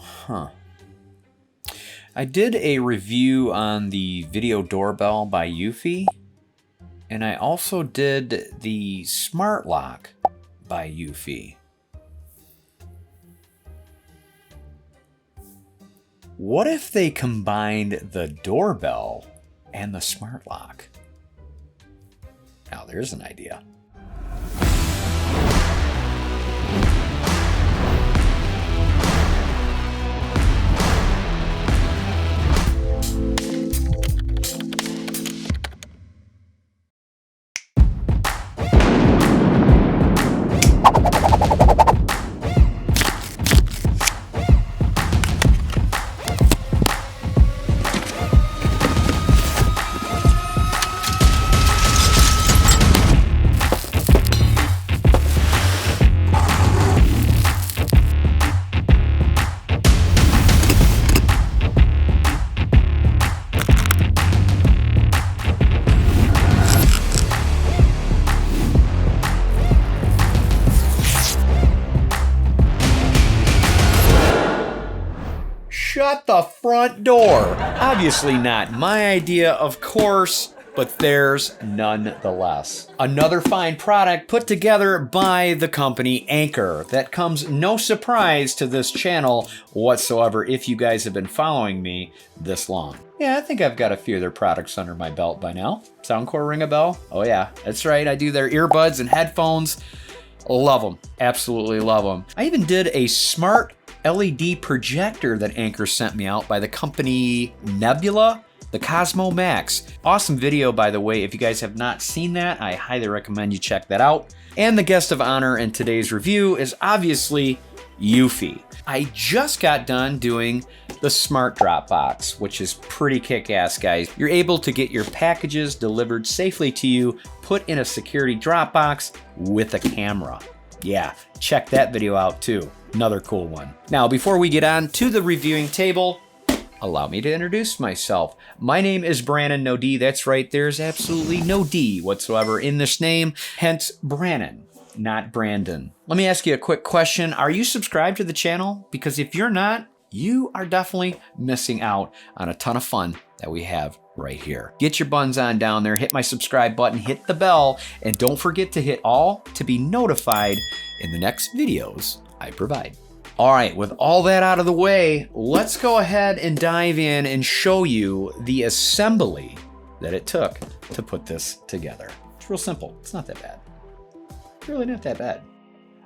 Huh. I did a review on the video doorbell by Eufy, and I also did the smart lock by Eufy. What if they combined the doorbell and the smart lock? Now there's an idea. Shut the front door. Obviously not my idea, of course, but theirs nonetheless. Another fine product put together by the company Anker that comes no surprise to this channel whatsoever if you guys have been following me this long. Yeah, I think I've got a few of their products under my belt by now. Soundcore ring a bell? Oh yeah, that's right, I do their earbuds and headphones. Love them, absolutely love them. I even did a smart LED projector that Anker sent me out by the company Nebula, the Cosmo Max. Awesome video, by the way. If you guys have not seen that, I highly recommend you check that out. And the guest of honor in today's review is obviously Eufy. I just got done doing the Smart Drop Box, which is pretty kick-ass, guys. You're able to get your packages delivered safely to you, put in a security drop box with a camera. Yeah, check that video out too. Another cool one. Now, before we get on to the reviewing table, allow me to introduce myself. My name is Brannon No. That's right, there's absolutely no D whatsoever in this name, hence Brannon, not Brandon. Let me ask you a quick question. Are you subscribed to the channel? Because if you're not, you are definitely missing out on a ton of fun that we have right here. Get your buns on down there, hit my subscribe button, hit the bell, and don't forget to hit all to be notified in the next videos I provide. All right, with all that out of the way, let's go ahead and dive in and show you the assembly that it took to put this together. It's real simple, it's not that bad. It's really not that bad.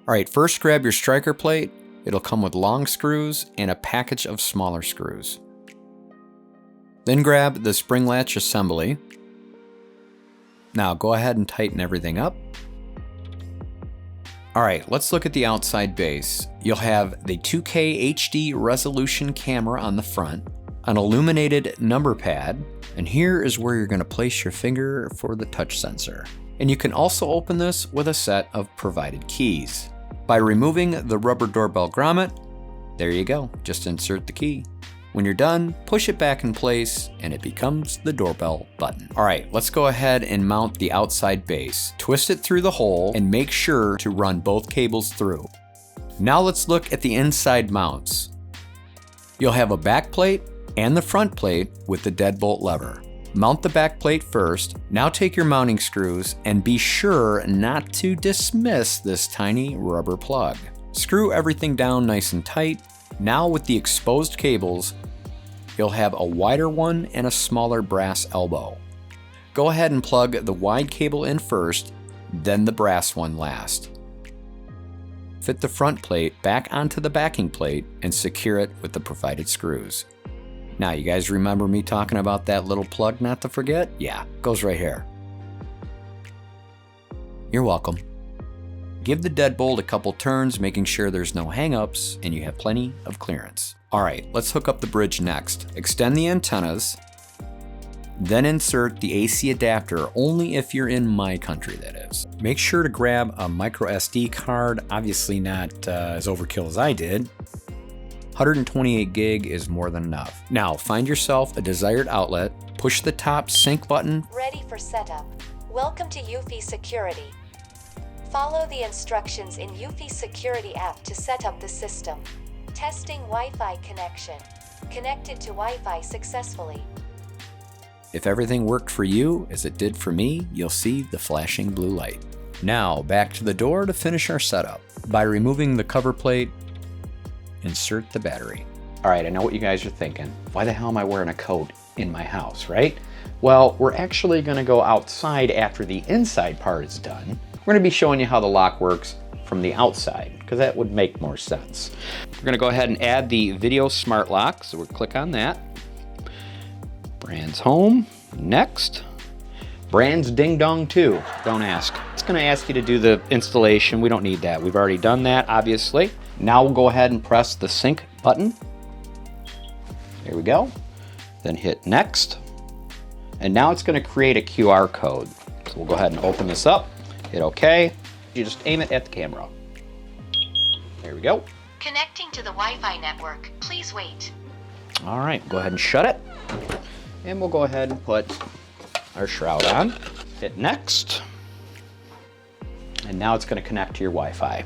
All right, first grab your striker plate. It'll come with long screws and a package of smaller screws. Then grab the spring latch assembly. Now go ahead and tighten everything up. All right, let's look at the outside base. You'll have the 2KHD resolution camera on the front, an illuminated number pad, and here is where you're going to place your finger for the touch sensor. And you can also open this with a set of provided keys. By removing the rubber doorbell grommet, there you go, just insert the key. When you're done, push it back in place and it becomes the doorbell button. All right, let's go ahead and mount the outside base. Twist it through the hole and make sure to run both cables through. Now let's look at the inside mounts. You'll have a back plate and the front plate with the deadbolt lever. Mount the back plate first. Now take your mounting screws and be sure not to dismiss this tiny rubber plug. Screw everything down nice and tight. Now with the exposed cables, you'll have a wider one and a smaller brass elbow. Go ahead and plug the wide cable in first, then the brass one last. Fit the front plate back onto the backing plate and secure it with the provided screws. Now, you guys remember me talking about that little plug not to forget? Yeah, goes right here. You're welcome. Give the deadbolt a couple turns, making sure there's no hang-ups and you have plenty of clearance. All right, let's hook up the bridge next. Extend the antennas, then insert the AC adapter, only if you're in my country, that is. Make sure to grab a micro SD card, obviously not as overkill as I did. 128 gig is more than enough. Now, find yourself a desired outlet, push the top sync button. Ready for setup. Welcome to Eufy Security. Follow the instructions in Eufy Security App to set up the system. Testing Wi-Fi connection. Connected to Wi-Fi successfully. If everything worked for you as it did for me, you'll see the flashing blue light. Now back to the door to finish our setup. By removing the cover plate, insert the battery. All right, I know what you guys are thinking. Why the hell am I wearing a coat in my house, right? Well, we're actually gonna go outside after the inside part is done. We're gonna be showing you how the lock works from the outside, because that would make more sense. We're gonna go ahead and add the video smart lock, so we'll click on that. brann'z home, next. brann'z ding dong too, don't ask. It's gonna ask you to do the installation. We don't need that, we've already done that, obviously. Now we'll go ahead and press the sync button. There we go. Then hit next. And now it's gonna create a QR code. So we'll go ahead and open this up, hit OK. You just aim it at the camera. There we go. Connecting to the Wi-Fi network. Please wait. All right, go ahead and shut it. And we'll go ahead and put our shroud on. Hit next. And now it's gonna connect to your Wi-Fi.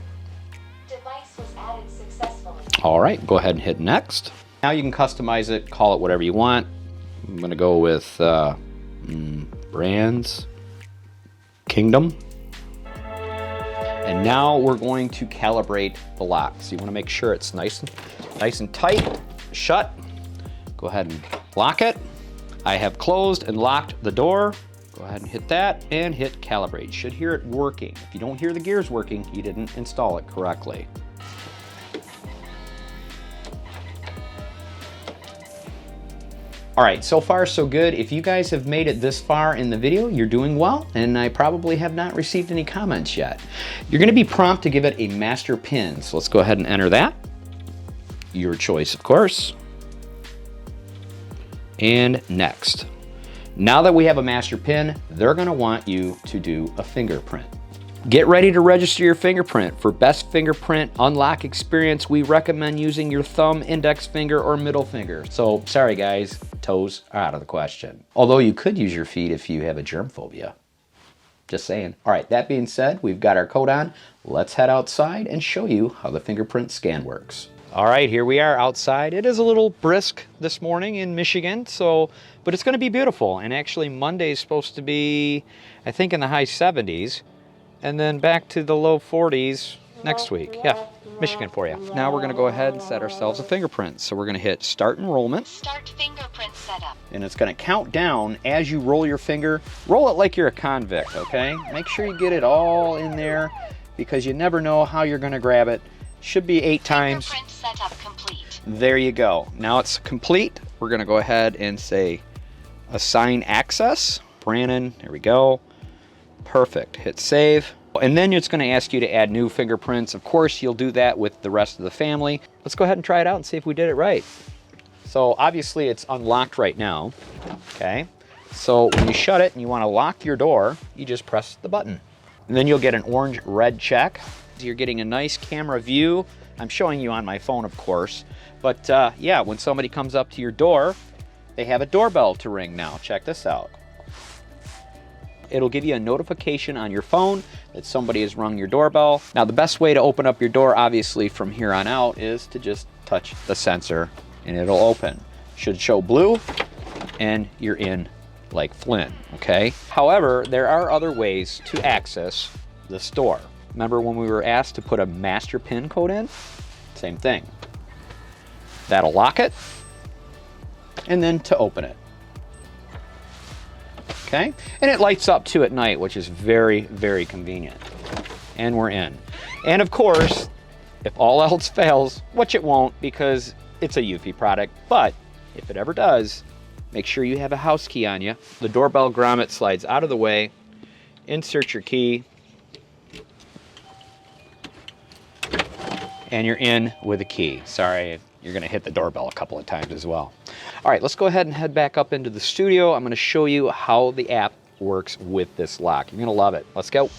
Device was added successfully. All right, go ahead and hit next. Now you can customize it, call it whatever you want. I'm gonna go with brann'z Kingdom. And now we're going to calibrate the lock. So you wanna make sure it's nice and tight, shut. Go ahead and lock it. I have closed and locked the door. Go ahead and hit that and hit calibrate. You should hear it working. If you don't hear the gears working, you didn't install it correctly. All right, so far so good. If you guys have made it this far in the video, you're doing well, and I probably have not received any comments yet. You're gonna be prompted to give it a master pin, so let's go ahead and enter that. Your choice, of course. And next. Now that we have a master pin, they're gonna want you to do a fingerprint. Get ready to register your fingerprint. For best fingerprint unlock experience, we recommend using your thumb, index finger, or middle finger. So sorry guys, toes are out of the question. Although you could use your feet if you have a germ phobia. Just saying. All right, that being said, we've got our coat on. Let's head outside and show you how the fingerprint scan works. All right, here we are outside. It is a little brisk this morning in Michigan, but it's gonna be beautiful. And actually Monday is supposed to be, I think, in the high 70s. And then back to the low 40s next week. Yeah, Michigan for you. Now we're gonna go ahead and set ourselves a fingerprint. So we're gonna hit start enrollment. Start fingerprint setup. And it's gonna count down as you roll your finger. Roll it like you're a convict, okay? Make sure you get it all in there because you never know how you're gonna grab it. Should be 8 times. Fingerprint setup complete. There you go. Now it's complete. We're gonna go ahead and say assign access. Brannon, there we go. Perfect, hit save. And then it's gonna ask you to add new fingerprints. Of course, you'll do that with the rest of the family. Let's go ahead and try it out and see if we did it right. So obviously it's unlocked right now, okay? So when you shut it and you wanna lock your door, you just press the button. And then you'll get an orange-red check. You're getting a nice camera view. I'm showing you on my phone, of course. But yeah, when somebody comes up to your door, they have a doorbell to ring now. Check this out. It'll give you a notification on your phone that somebody has rung your doorbell. Now, the best way to open up your door, obviously, from here on out is to just touch the sensor and it'll open. Should show blue and you're in like Flynn, okay? However, there are other ways to access the store. Remember when we were asked to put a master PIN code in? Same thing. That'll lock it, and then to open it. Okay? And it lights up too at night, which is very, very convenient. And we're in. And of course, if all else fails, which it won't because it's a Eufy product, but if it ever does, make sure you have a house key on you. The doorbell grommet slides out of the way, insert your key, and you're in with a key. Sorry, you're gonna hit the doorbell a couple of times as well. All right, let's go ahead and head back up into the studio. I'm gonna show you how the app works with this lock. You're gonna love it. Let's go.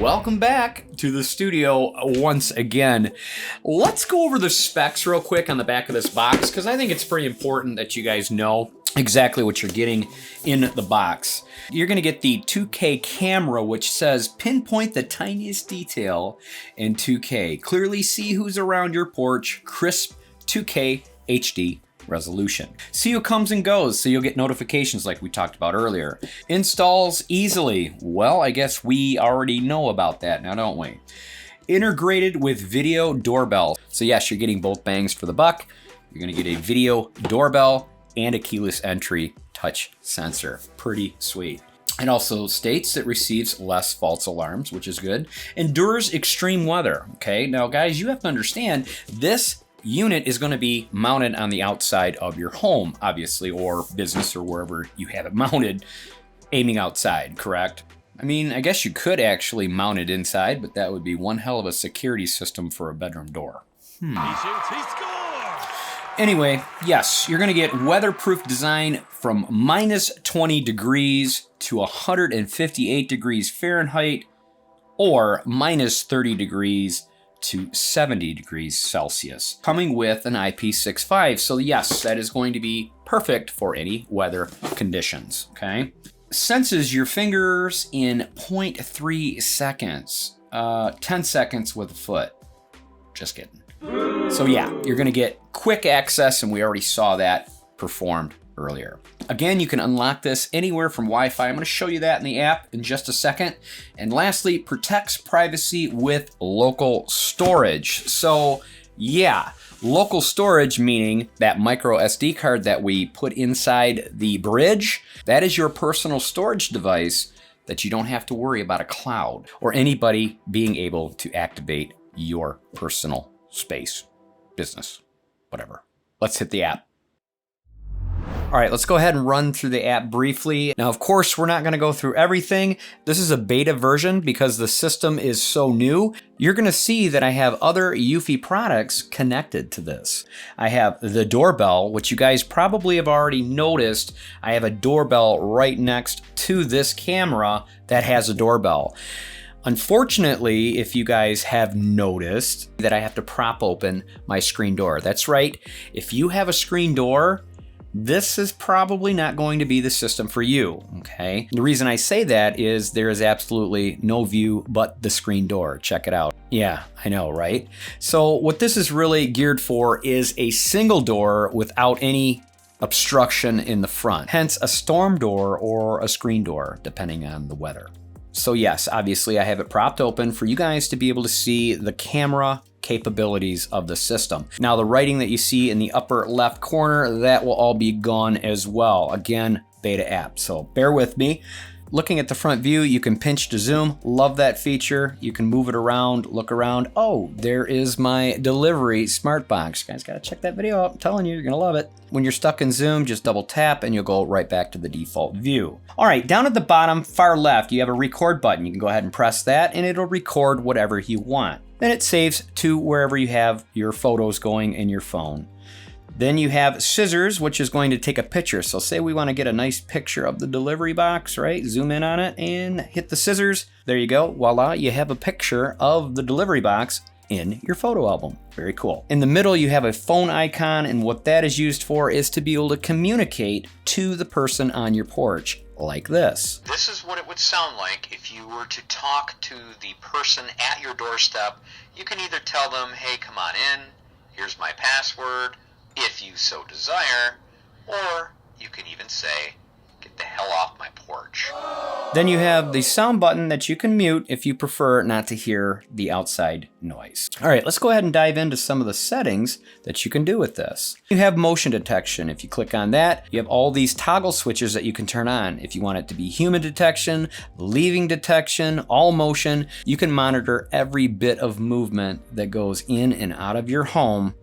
Welcome back to the studio once again. Let's go over the specs real quick on the back of this box because I think it's pretty important that you guys know. exactly what you're getting in the box. You're going to get the 2K camera, which says pinpoint the tiniest detail in 2K. Clearly see who's around your porch. Crisp 2K HD resolution. See who comes and goes, so you'll get notifications like we talked about earlier. Installs easily. Well, I guess we already know about that now, don't we? Integrated with video doorbell. So yes, you're getting both bangs for the buck. You're going to get a video doorbell and a keyless entry touch sensor. Pretty sweet. It also states it receives less false alarms, which is good. Endures extreme weather. Okay, now guys, you have to understand this unit is going to be mounted on the outside of your home, obviously, or business, or wherever you have it mounted, aiming outside, correct? I mean, I guess you could actually mount it inside, but that would be one hell of a security system for a bedroom door. Anyway, yes, you're going to get weatherproof design from minus 20 degrees to 158 degrees Fahrenheit, or minus 30 degrees to 70 degrees Celsius, coming with an IP65. So yes, that is going to be perfect for any weather conditions, okay? Senses your fingers in 0.3 seconds, 10 seconds with a foot. Just kidding. So yeah, you're gonna get quick access, and we already saw that performed earlier. Again, you can unlock this anywhere from Wi-Fi. I'm gonna show you that in the app in just a second. And lastly, protects privacy with local storage. So yeah, local storage, meaning that micro SD card that we put inside the bridge, that is your personal storage device that you don't have to worry about a cloud or anybody being able to activate your personal space, business, whatever. Let's hit the app. All right, let's go ahead and run through the app briefly. Now, of course, we're not gonna go through everything. This is a beta version because the system is so new. You're gonna see that I have other Eufy products connected to this. I have the doorbell, which you guys probably have already noticed. I have a doorbell right next to this camera that has a doorbell. Unfortunately, if you guys have noticed that I have to prop open my screen door. That's right, if you have a screen door, this is probably not going to be the system for you, okay? The reason I say that is there is absolutely no view but the screen door. Check it out. Yeah, I know, right? So what this is really geared for is a single door without any obstruction in the front. Hence a storm door or a screen door, depending on the weather. So yes, obviously I have it propped open for you guys to be able to see the camera capabilities of the system. Now the writing that you see in the upper left corner, that will all be gone as well. Again, beta app, so bear with me. Looking at the front view, you can pinch to zoom. Love that feature. You can move it around, look around. Oh, there is my delivery smart box. You guys gotta check that video out. I'm telling you, you're gonna love it. When you're stuck in zoom, just double tap and you'll go right back to the default view. All right, down at the bottom, far left, you have a record button. You can go ahead and press that and it'll record whatever you want. Then it saves to wherever you have your photos going in your phone. Then you have scissors, which is going to take a picture. So say we want to get a nice picture of the delivery box, right? Zoom in on it and hit the scissors. There you go. Voila, you have a picture of the delivery box in your photo album. Very cool. In the middle, you have a phone icon, and what that is used for is to be able to communicate to the person on your porch, like this. This is what it would sound like if you were to talk to the person at your doorstep. You can either tell them, hey, come on in, here's my password, if you so desire, or you can even say, get the hell off my porch. Then you have the sound button that you can mute if you prefer not to hear the outside noise. All right, let's go ahead and dive into some of the settings that you can do with this. You have motion detection. If you click on that, you have all these toggle switches that you can turn on. If you want it to be human detection, leaving detection, all motion, you can monitor every bit of movement that goes in and out of your home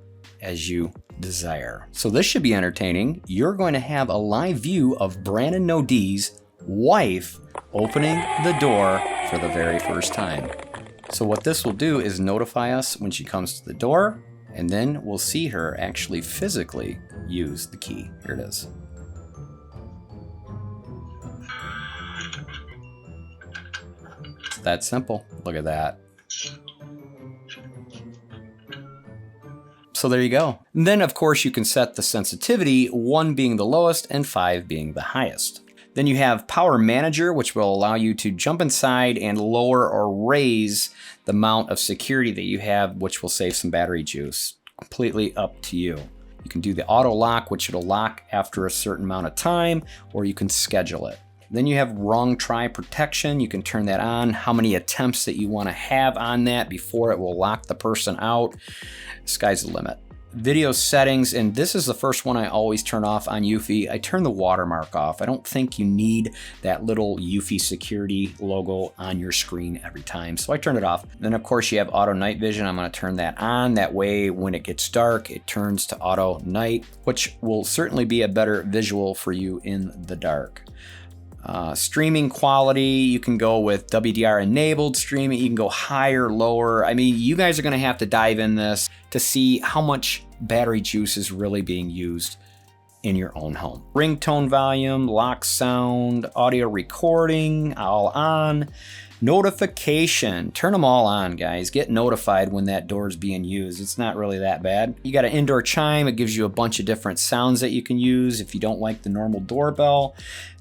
as you desire. So this should be entertaining. You're going to have a live view of Brannon No's wife opening the door for the very first time. So what this will do is notify us when she comes to the door, and then we'll see her actually physically use the key. Here it is. It's that simple. Look at that. So there you go. And then of course you can set the sensitivity, 1 being the lowest and 5 being the highest. Then you have Power Manager, which will allow you to jump inside and lower or raise the amount of security that you have, which will save some battery juice. Completely up to you. You can do the auto lock, which it'll lock after a certain amount of time, or you can schedule it. Then you have Wrong Try Protection. You can turn that on, how many attempts that you want to have on that before it will lock the person out. Sky's the limit. Video settings, and this is the first one I always turn off on Eufy. I turn the watermark off. I don't think you need that little Eufy Security logo on your screen every time, so I turn it off. Then of course you have auto night vision. I'm going to turn that on. That way when it gets dark, it turns to auto night, which will certainly be a better visual for you in the dark. Streaming quality, you can go with WDR enabled streaming. You can go higher, lower. I mean, you guys are going to have to dive in this to see how much battery juice is really being used in your own home. Ringtone volume, lock sound, audio recording, all on. Notification, turn them all on, guys. Get notified when that door is being used. It's not really that bad. You got an indoor chime. It gives you a bunch of different sounds that you can use if you don't like the normal doorbell.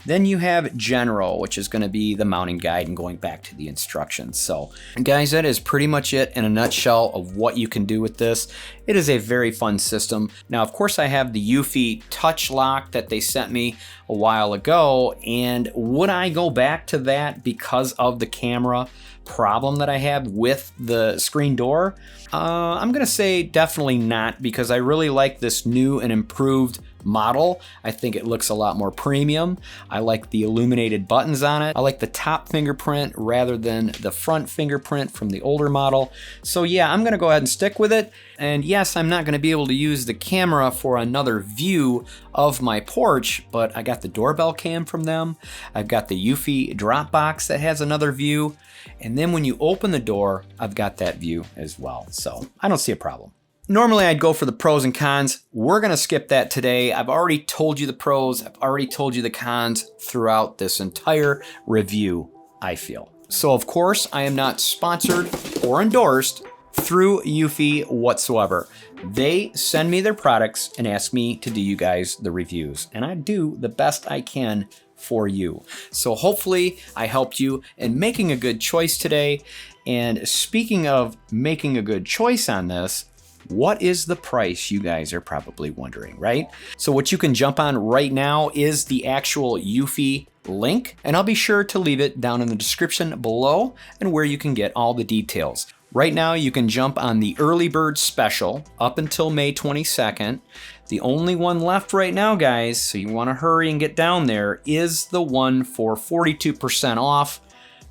Then you have general, which is going to be the mounting guide and going back to the instructions. So guys, that is pretty much it in a nutshell of what you can do with this. It is a very fun system. Now, of course, I have the Eufy touch lock that they sent me a while ago. And would I go back to that because of the camera problem that I have with the screen door? I'm going to say definitely not, because I really like this new and improved model. I think it looks a lot more premium. I like the illuminated buttons on it. I like the top fingerprint rather than the front fingerprint from the older model. So yeah, I'm gonna go ahead and stick with it. And yes, I'm not gonna be able to use the camera for another view of my porch, but I got the doorbell cam from them. I've got the Eufy drop box that has another view. And then when you open the door, I've got that view as well. So I don't see a problem. Normally I'd go for the pros and cons. We're gonna skip that today. I've already told you the pros, I've already told you the cons throughout this entire review, I feel. So of course, I am not sponsored or endorsed through Eufy whatsoever. They send me their products and ask me to do you guys the reviews, and I do the best I can for you. So hopefully I helped you in making a good choice today. And speaking of making a good choice on this, what is the price, you guys are probably wondering, right? So what you can jump on right now is the actual Eufy link, and I'll be sure to leave it down in the description below and where you can get all the details. Right now you can jump on the early bird special up until May 22nd. The only one left right now, guys, so you want to hurry and get down there, is the one for 42% off.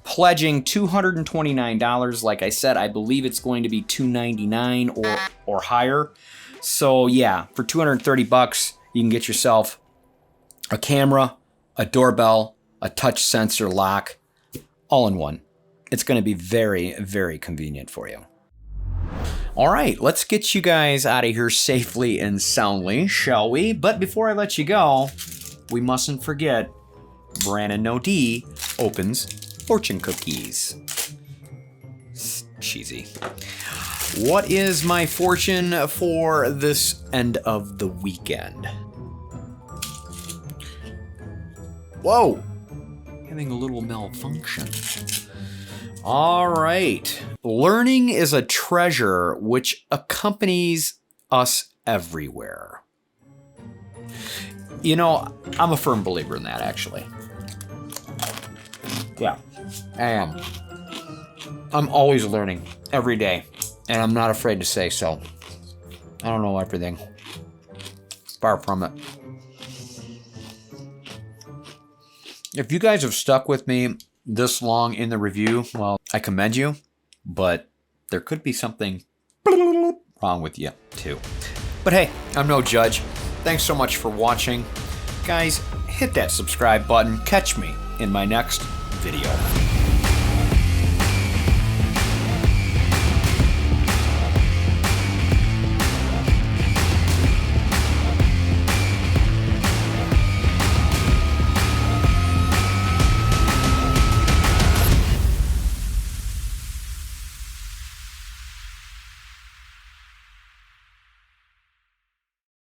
Pledging $229. Like I said, I believe it's going to be $299 or higher. So yeah, for 230 bucks, you can get yourself a camera, a doorbell, a touch sensor lock, all in one. It's going to be very, very convenient for you. All right, let's get you guys out of here safely and soundly, shall we? But before I let you go, we mustn't forget Brannon No opens fortune cookies. Cheesy. What is my fortune for this end of the weekend? Whoa! Having a little malfunction. All right. Learning is a treasure which accompanies us everywhere. You know, I'm a firm believer in that, actually. Yeah, I am. I'm always learning every day, and I'm not afraid to say so. I don't know everything. Far from it. If you guys have stuck with me this long in the review, well, I commend you, but there could be something wrong with you too. But hey, I'm no judge. Thanks so much for watching. Guys, hit that subscribe button. Catch me in my next video.